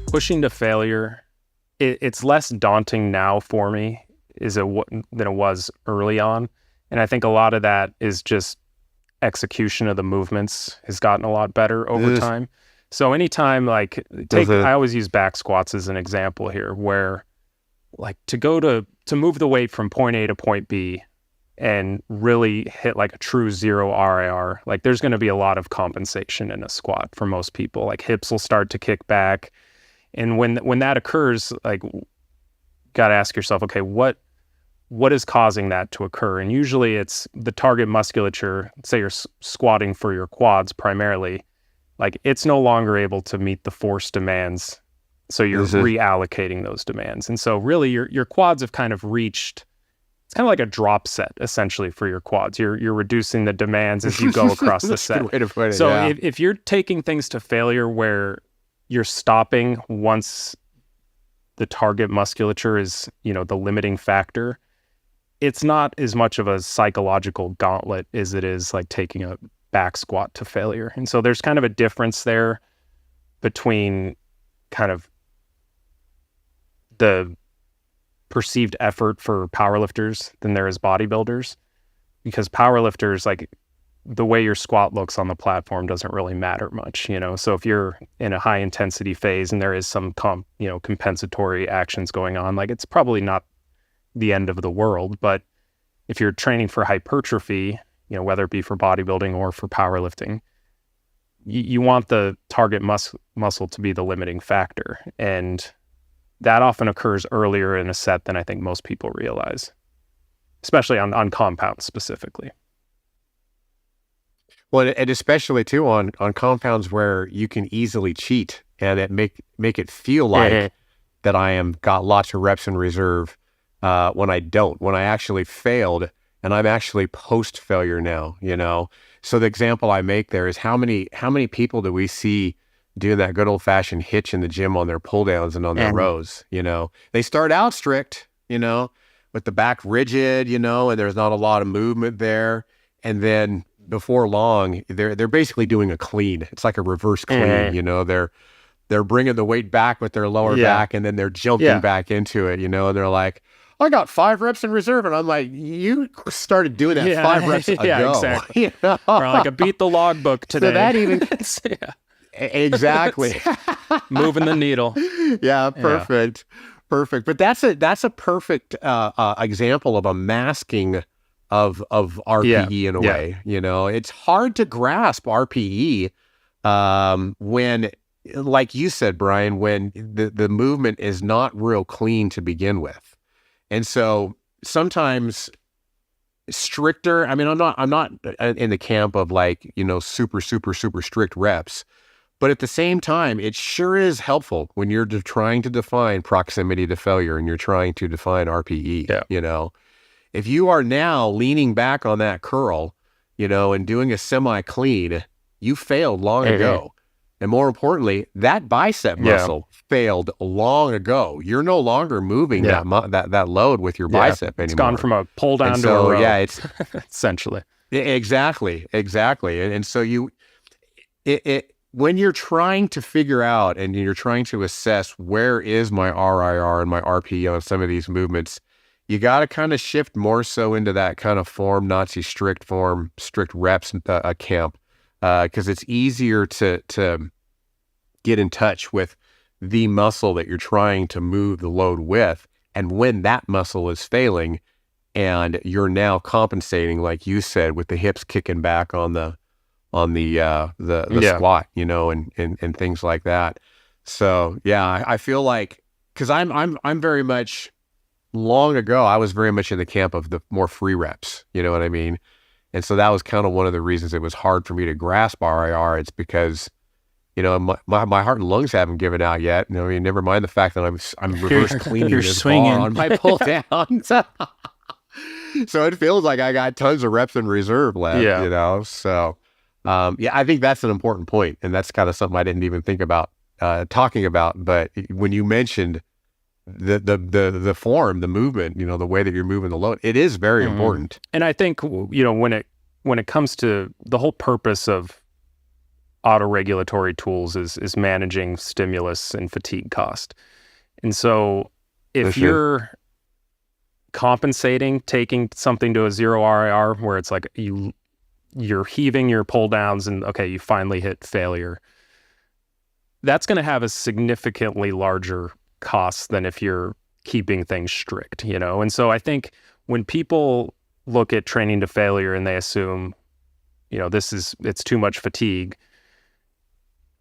Pushing to failure, it's less daunting now for me than it was early on. And I think a lot of that is just execution of the movements has gotten a lot better over time. So anytime, like, I always use back squats as an example here, where like to move the weight from point A to point B and really hit like a true zero RIR, like there's going to be a lot of compensation in a squat for most people. Like hips will start to kick back. And when that occurs, like, got to ask yourself, okay, what is causing that to occur? And usually it's the target musculature. Say you're squatting for your quads primarily, like it's no longer able to meet the force demands. So you're reallocating those demands. And so really your quads have kind of reached, it's kind of like a drop set essentially for your quads. You're reducing the demands as you go across the set. Good way to put it, so yeah. if you're taking things to failure where you're stopping once the target musculature is, the limiting factor, it's not as much of a psychological gauntlet as it is like taking a back squat to failure. And so there's kind of a difference there between kind of the perceived effort for powerlifters than there is bodybuilders, because powerlifters, like, the way your squat looks on the platform doesn't really matter much, So if you're in a high intensity phase and there is some compensatory actions going on, like, it's probably not the end of the world. But if you're training for hypertrophy, whether it be for bodybuilding or for powerlifting, you want the target muscle to be the limiting factor. And that often occurs earlier in a set than I think most people realize, especially on compounds specifically. Well, and especially too on compounds where you can easily cheat and it make it feel like that I am got lots of reps in reserve when I don't, when I actually failed and I'm actually post failure now, So the example I make there is how many people do we see doing that good old fashioned hitch in the gym on their pull downs and on their rows? They start out strict, with the back rigid, and there's not a lot of movement there. And then before long, they're basically doing a clean. It's like a reverse clean, They're bringing the weight back with their lower back, and then they're jumping back into it, and they're like, I got 5 reps in reserve. And I'm like, you started doing that 5 reps ago. Yeah, exactly. Or like, I beat the logbook today. So that even... Exactly. Moving the needle. Yeah, perfect. Perfect. But that's a perfect example of a masking of RPE in a way. It's hard to grasp RPE when, like you said, Brian, when the movement is not real clean to begin with. And so sometimes stricter, I'm not in the camp of like, super, super, super strict reps, but at the same time, it sure is helpful when you're trying to define proximity to failure and you're trying to define RPE, If you are now leaning back on that curl, and doing a semi-clean, you failed long ago. And more importantly, that bicep muscle failed long ago. You're no longer moving that load with your bicep anymore. It's gone from a pull down to a row. Yeah, it's essentially. Exactly. And so when you're trying to figure out and you're trying to assess where is my RIR and my RPE on some of these movements, you got to kind of shift more so into that kind of Nazi strict reps camp. Because it's easier to get in touch with the muscle that you're trying to move the load with. And when that muscle is failing and you're now compensating, like you said, with the hips kicking back on the squat, and things like that. So yeah, I feel like, because I'm very much, long ago, I was very much in the camp of the more free reps, you know what I mean? And so that was kind of one of the reasons it was hard for me to grasp RIR. It's because, my heart and lungs haven't given out yet. Never mind the fact that I'm reverse cleaning this bar on my pull down. So it feels like I got tons of reps in reserve left, So, I think that's an important point, and that's kind of something I didn't even think about talking about. But when you mentioned the form, the movement, the way that you're moving the load, it is very important. And I think, when it comes to the whole purpose of auto-regulatory tools is managing stimulus and fatigue cost. And so if you're compensating, taking something to a 0 RIR where it's like you're heaving your pull downs and okay, you finally hit failure, that's going to have a significantly larger cost than if you're keeping things strict, you know? And so I think when people look at training to failure and they assume, you know, it's too much fatigue,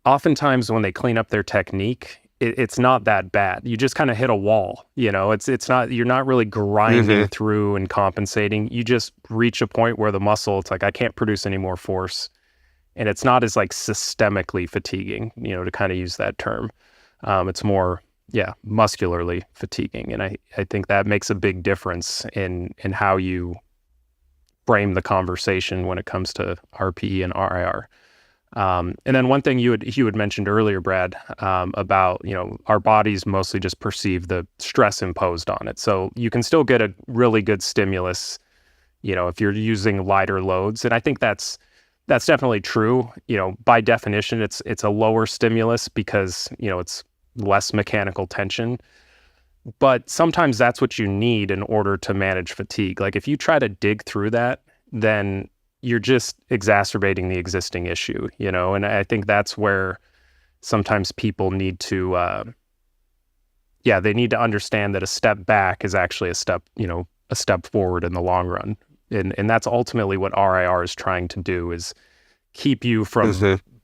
oftentimes when they clean up their technique, it's not that bad. You just kind of hit a wall, you know, it's not, you're not really grinding through and compensating. You just reach a point where the muscle, it's like, I can't produce any more force. And it's not as like systemically fatiguing, you know, to kind of use that term. It's more, muscularly fatiguing. And I think that makes a big difference in how you frame the conversation when it comes to RPE and RIR. And then one thing you had mentioned earlier, Brad, about, you know, our bodies mostly just perceive the stress imposed on it. So you can still get a really good stimulus, you know, if you're using lighter loads. And I think that's definitely true. You know, by definition, it's a lower stimulus because, you know, it's less mechanical tension. But sometimes that's what you need in order to manage fatigue. Like if you try to dig through that, then you're just exacerbating the existing issue, you know? And I think that's where sometimes people need to, they need to understand that a step back is actually a step forward in the long run. And that's ultimately what RIR is trying to do, is keep you from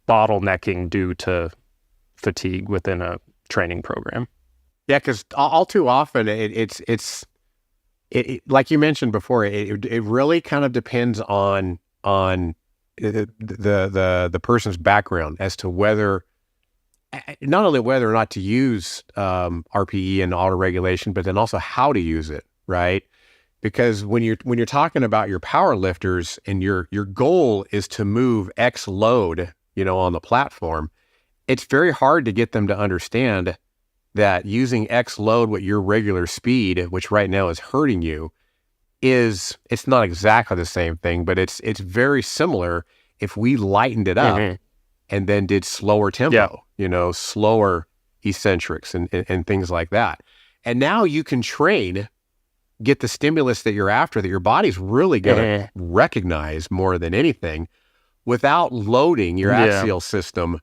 bottlenecking due to fatigue within a training program. Yeah, because all too often it's like you mentioned before, it really kind of depends on the person's background as to whether, not only whether or not to use RPE and auto regulation, but then also how to use it, right? Because when you're talking about your power lifters and your goal is to move X load, you know, on the platform, it's very hard to get them to understand that using X load with your regular speed, which right now is hurting you, it's not exactly the same thing, but it's very similar if we lightened it up and then did slower tempo, you know, slower eccentrics and things like that. And now you can get the stimulus that you're after, that your body's really going to recognize more than anything, without loading your axial system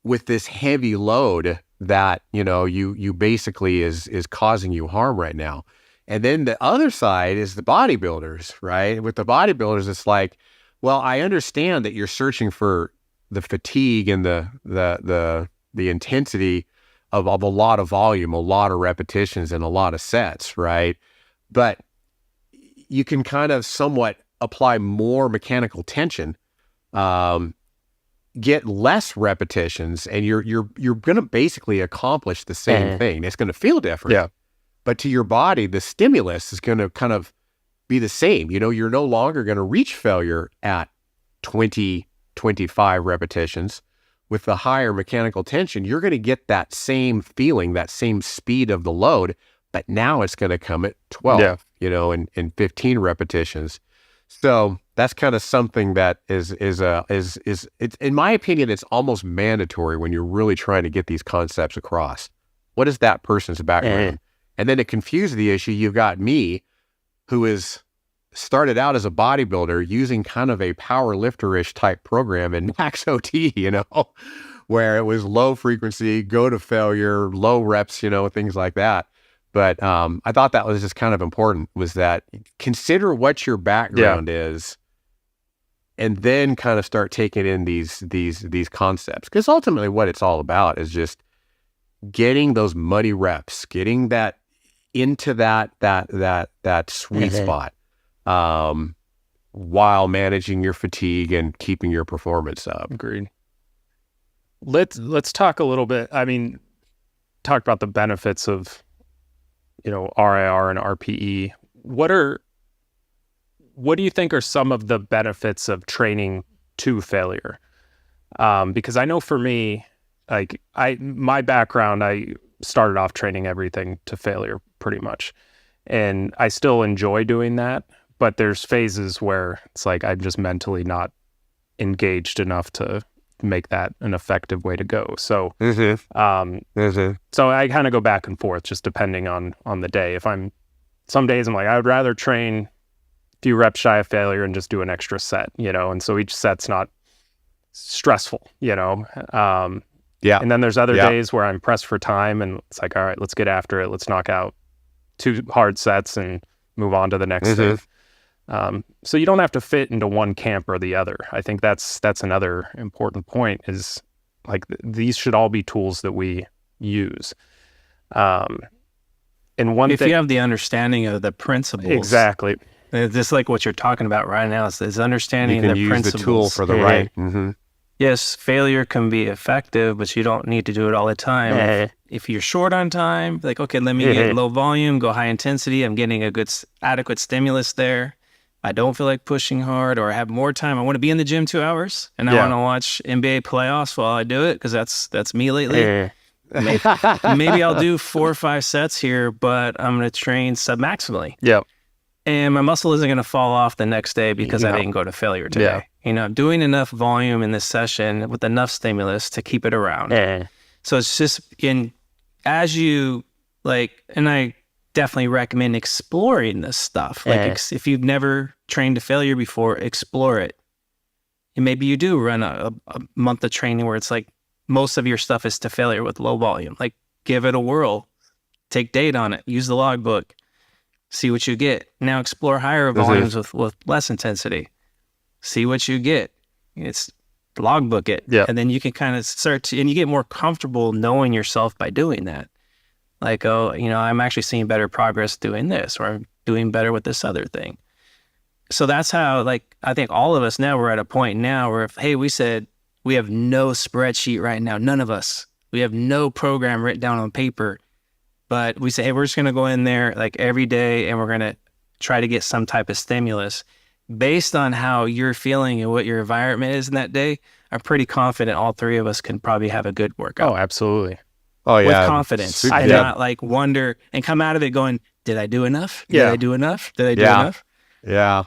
with this heavy load that, you know, you basically is causing you harm right now. And then the other side is the bodybuilders, right? With the bodybuilders, it's like, well, I understand that you're searching for the fatigue and the intensity of a lot of volume, a lot of repetitions, and a lot of sets, right? But you can kind of somewhat apply more mechanical tension, get less repetitions, and you're going to basically accomplish the same thing. It's going to feel different, but to your body, the stimulus is going to kind of be the same. You know, you're no longer going to reach failure at 20, 25 repetitions. With the higher mechanical tension, you're going to get that same feeling, that same speed of the load, but now it's going to come at 12, you know, and 15 repetitions. So that's kind of something that is it's, in my opinion, it's almost mandatory when you're really trying to get these concepts across. What is that person's background? And then to confuse the issue, you've got me, who is started out as a bodybuilder using kind of a power lifter-ish type program in max OT, you know, where it was low frequency, go to failure, low reps, you know, things like that. But I thought that was just kind of important, was that consider what your background is, and then kind of start taking in these concepts. Because ultimately what it's all about is just getting those muddy reps, getting that into that sweet spot, while managing your fatigue and keeping your performance up. Agreed. Let's talk a little bit. I mean, talk about the benefits of, you know, RIR and RPE. What do you think are some of the benefits of training to failure? Because I know for me, like my background, I started off training everything to failure pretty much. And I still enjoy doing that, but there's phases where it's like I'm just mentally not engaged enough to make that an effective way to go. So, so I kind of go back and forth just depending on the day. Some days I'm like, I would rather train a few reps shy of failure and just do an extra set, and so each set's not stressful, and then there's other days where I'm pressed for time and it's like, all right, let's get after it. Let's knock out 2 hard sets and move on to the next thing. So you don't have to fit into one camp or the other. I think that's another important point is like these should all be tools that we use. And one if you have the understanding of the principles. Exactly. Just like what you're talking about right now is understanding the principles. You can use the tool for the right. Yes, failure can be effective, but you don't need to do it all the time. If you're short on time, like, okay, let me get low volume, go high intensity. I'm getting a good, adequate stimulus there. I don't feel like pushing hard, or I have more time. I want to be in the gym 2 hours, and I want to watch NBA playoffs while I do it, because that's me lately. Maybe I'll do 4 or 5 sets here, but I'm going to train sub-maximally. Yep. And my muscle isn't going to fall off the next day because I didn't go to failure today. Doing enough volume in this session with enough stimulus to keep it around. So it's just as you and I definitely recommend exploring this stuff. If you've never trained to failure before, explore it. And maybe you do run a month of training where it's like most of your stuff is to failure with low volume. Like, give it a whirl, take data on it, use the logbook. See what you get. Now explore higher volumes with less intensity. See what you get. It's logbook it. And then you can kind of and you get more comfortable knowing yourself by doing that. Like, I'm actually seeing better progress doing this, or I'm doing better with this other thing. So that's how, I think all of us now, we're at a point now where we said we have no spreadsheet right now. None of us. We have no program written down on paper. But we say, hey, we're just going to go in there every day and we're going to try to get some type of stimulus. Based on how you're feeling and what your environment is in that day, I'm pretty confident all 3 of us can probably have a good workout. Oh, absolutely. Oh, yeah. With confidence. I not wonder and come out of it going, did I do enough? Did I do enough? Did I do enough? Yeah.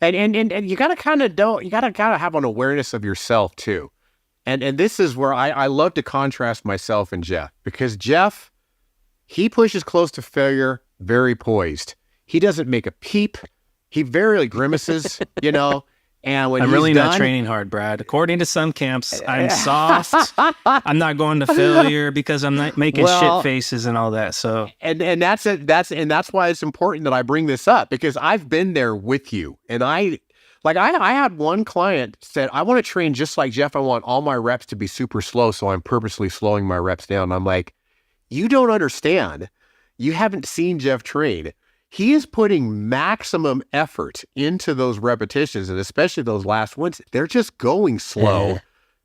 And you got to kind of have an awareness of yourself too. And this is where I love to contrast myself and Jeff, because Jeff, he pushes close to failure, very poised. He doesn't make a peep. He barely grimaces, and when I'm he's really done, not training hard, Brad. According to some camps, I'm soft. I'm not going to failure because I'm not making shit faces and all that. So and that's it. That's why it's important that I bring this up, because I've been there with you, and I had one client said, I want to train just like Jeff. I want all my reps to be super slow, so I'm purposely slowing my reps down. I'm like, you don't understand. You haven't seen Jeff train. He is putting maximum effort into those repetitions, and especially those last ones. They're just going slow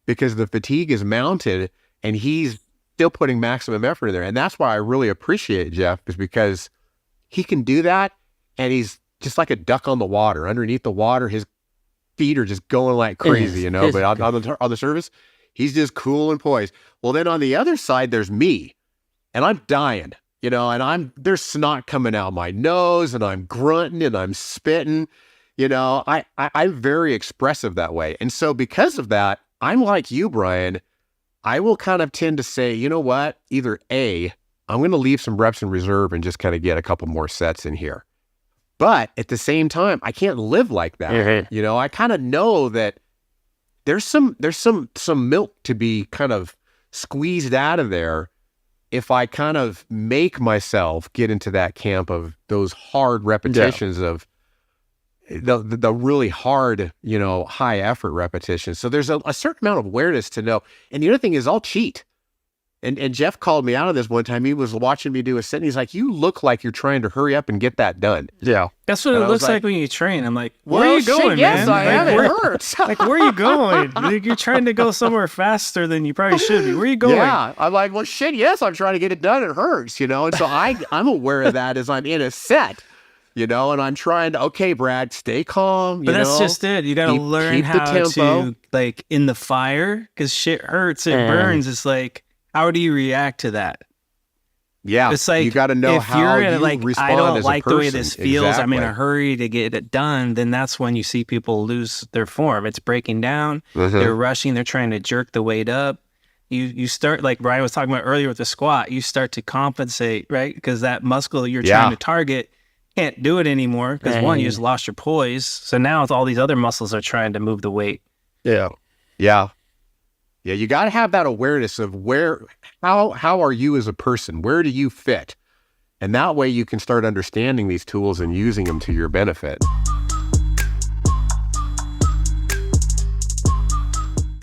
because the fatigue is mounted, and he's still putting maximum effort in there. And that's why I really appreciate Jeff, is because he can do that, and he's just like a duck on the water. Underneath the water, his feet are just going like crazy, but on the surface, he's just cool and poised. Well, then on the other side, there's me, and I'm dying, and there's snot coming out my nose, and I'm grunting and I'm spitting, I'm very expressive that way. And so because of that, I'm like you, Brian, I will kind of tend to say, you know what, either A, I'm going to leave some reps in reserve and just kind of get a couple more sets in here. But at the same time, I can't live like that. I kind of know that there's some milk to be kind of squeezed out of there if I kind of make myself get into that camp of those hard repetitions of the really hard, high effort repetitions. So there's a certain amount of awareness to know. And the other thing is, I'll cheat. And Jeff called me out of this one time. He was watching me do a set, and he's like, you look like you're trying to hurry up and get that done. Yeah. That's what it looks like when you train. I'm like, where are you going, man? Yes, I am. It hurts. Where are you going? You're trying to go somewhere faster than you probably should be. Where are you going? Yeah. I'm like, well, shit, yes, I'm trying to get it done. It hurts, And so I'm aware of that as I'm in a set, and I'm trying to, okay, Brad, stay calm. But that's just it. You got to learn how to, in the fire, because shit hurts, it burns. It's like, how do you react to that? Yeah, it's like you got to know if how you're you like, respond I don't as a like the way person. this feels. Exactly. I'm in a hurry to get it done. Then that's when you see people lose their form. It's breaking down. They're rushing. They're trying to jerk the weight up. You start, like Brian was talking about earlier with the squat. You start to compensate, right? Because that muscle you're trying to target can't do it anymore. Because one, you just lost your poise. So now it's all these other muscles are trying to move the weight. Yeah. You got to have that awareness of how are you as a person? Where do you fit? And that way you can start understanding these tools and using them to your benefit.